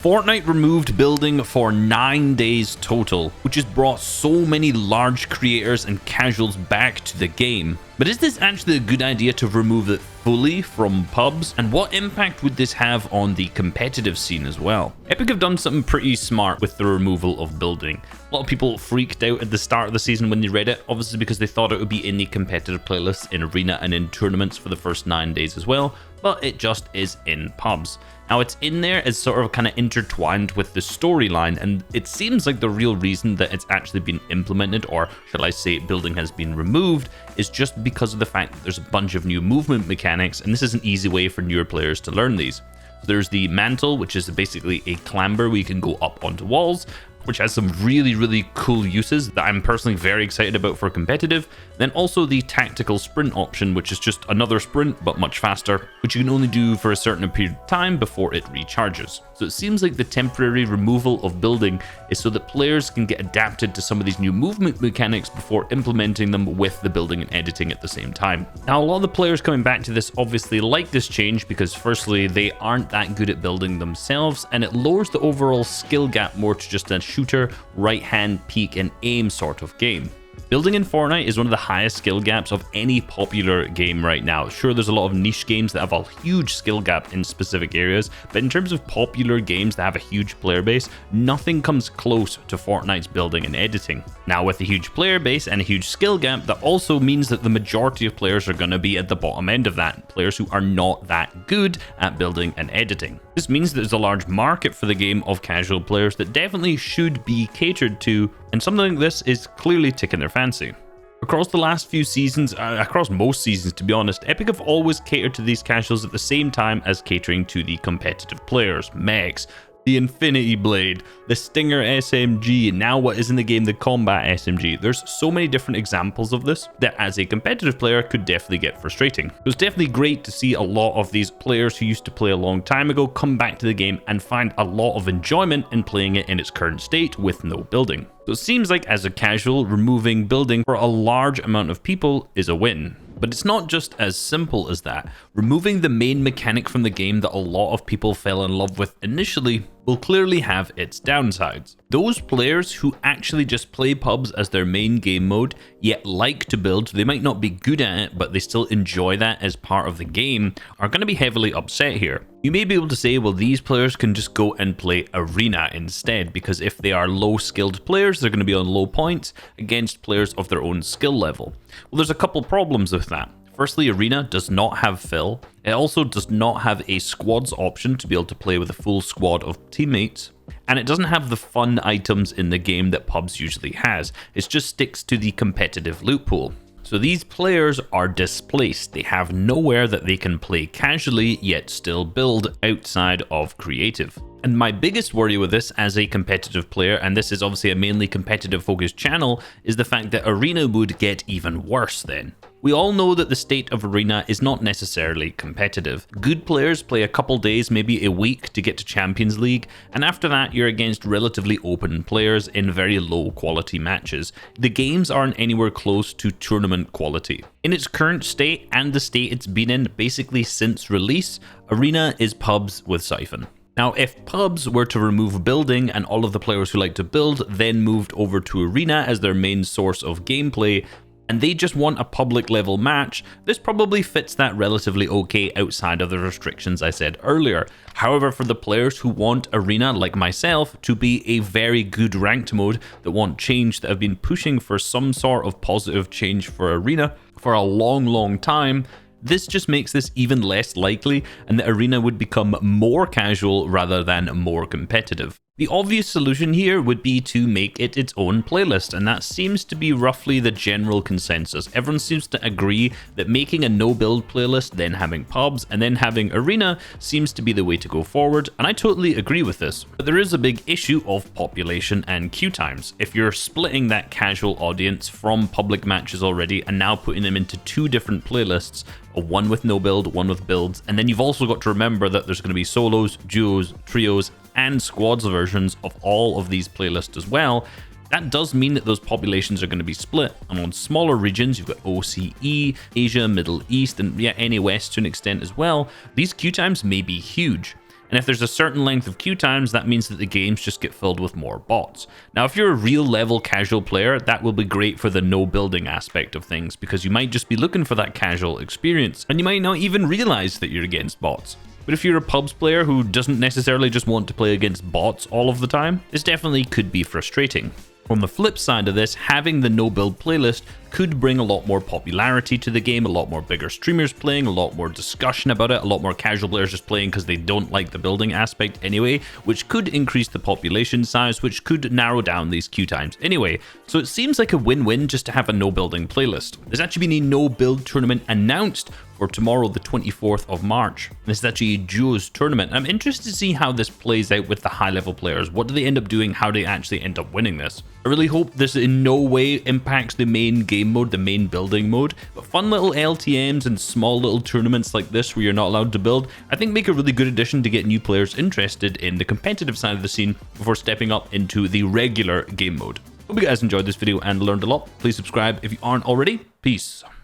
Fortnite removed building for 9 days total, which has brought so many large creators and casuals back to the game. But is this actually a good idea to remove it fully from pubs? And what impact would this have on the competitive scene as well? Epic have done something pretty smart with the removal of building. A lot of people freaked out at the start of the season when they read it, obviously because they thought it would be in the competitive playlists in arena and in tournaments for the first 9 days as well, but it just is in pubs. Now it's in there as sort of kind of intertwined with the storyline, and it seems like the real reason that it's actually been implemented, or shall I say building has been removed, is just because of the fact that there's a bunch of new movement mechanics, and this is an easy way for newer players to learn these. So there's the mantle, which is basically a clamber where you can go up onto walls, which has some really cool uses that I'm personally very excited about for competitive. Then also the tactical sprint option, which is just another sprint but much faster, which you can only do for a certain period of time before it recharges. So it seems like the temporary removal of building is so that players can get adapted to some of these new movement mechanics before implementing them with the building and editing at the same time. Now a lot of the players coming back to this obviously like this change because firstly they aren't that good at building themselves, and it lowers the overall skill gap more to just a shooter, right hand, peek and aim sort of game. Building in Fortnite is one of the highest skill gaps of any popular game right now. Sure, there's a lot of niche games that have a huge skill gap in specific areas, but in terms of popular games that have a huge player base, nothing comes close to Fortnite's building and editing. Now, with a huge player base and a huge skill gap, that also means that the majority of players are going to be at the bottom end of that, players who are not that good at building and editing. This means that there's a large market for the game of casual players that definitely should be catered to, and something like this is clearly ticking their fancy. Across the last few seasons, across most seasons to be honest, Epic have always catered to these casuals at the same time as catering to the competitive players. Mechs, the Infinity Blade, the Stinger SMG, and now what is in the game, the Combat SMG. There's so many different examples of this that as a competitive player could definitely get frustrating. It was definitely great to see a lot of these players who used to play a long time ago come back to the game and find a lot of enjoyment in playing it in its current state with no building. So it seems like as a casual, removing building for a large amount of people is a win. But it's not just as simple as that. Removing the main mechanic from the game that a lot of people fell in love with initially will clearly have its downsides. Those players who actually just play pubs as their main game mode, yet like to build, they might not be good at it, but they still enjoy that as part of the game, are going to be heavily upset here. You may be able to say, well, these players can just go and play arena instead, because if they are low skilled players, they're going to be on low points against players of their own skill level. Well, there's a couple problems with that. Firstly, arena does not have fill. It also does not have a squads option to be able to play with a full squad of teammates. And it doesn't have the fun items in the game that pubs usually has. It just sticks to the competitive loot pool. So these players are displaced. They have nowhere that they can play casually yet still build outside of creative. And my biggest worry with this as a competitive player, and this is obviously a mainly competitive focused channel, is the fact that arena would get even worse then. We all know that the state of arena is not necessarily competitive. Good players play a couple days, maybe a week to get to Champions League, and after that you're against relatively open players in very low quality matches. The games aren't anywhere close to tournament quality. In its current state and the state it's been in basically since release, arena is pubs with Siphon. Now, if pubs were to remove building and all of the players who like to build then moved over to arena as their main source of gameplay, and they just want a public level match, this probably fits that relatively okay outside of the restrictions I said earlier. However, for the players who want arena, like myself, to be a very good ranked mode, that want change, that have been pushing for some sort of positive change for arena for a long time, this just makes this even less likely, and the arena would become more casual rather than more competitive. The obvious solution here would be to make it its own playlist, and that seems to be roughly the general consensus. Everyone seems to agree that making a no-build playlist, then having pubs, and then having arena seems to be the way to go forward, and I totally agree with this. But there is a big issue of population and queue times. If you're splitting that casual audience from public matches already and now putting them into two different playlists, one with no build, one with builds, and then you've also got to remember that there's going to be solos, duos, trios, and squads versions of all of these playlists as well. That does mean that those populations are going to be split, and on smaller regions, you've got OCE, Asia, Middle East, and yeah, NA West to an extent as well. These queue times may be huge. And if there's a certain length of queue times, that means that the games just get filled with more bots. Now, if you're a real level casual player, that will be great for the no building aspect of things, because you might just be looking for that casual experience, and you might not even realize that you're against bots. But if you're a pubs player who doesn't necessarily just want to play against bots all of the time, this definitely could be frustrating. On the flip side of this, having the no-build playlist could bring a lot more popularity to the game, a lot more bigger streamers playing, a lot more discussion about it, a lot more casual players just playing because they don't like the building aspect anyway, which could increase the population size, which could narrow down these queue times anyway. So it seems like a win-win just to have a no-building playlist. There's actually been a no-build tournament announced for tomorrow, the 24th of March. This is actually a duos tournament. I'm interested to see how this plays out with the high-level players. What do they end up doing? How do they actually end up winning this? I really hope this in no way impacts the main game mode, the main building mode, but fun little LTMs and small little tournaments like this where you're not allowed to build, I think make a really good addition to get new players interested in the competitive side of the scene before stepping up into the regular game mode. Hope you guys enjoyed this video and learned a lot. Please subscribe if you aren't already. Peace.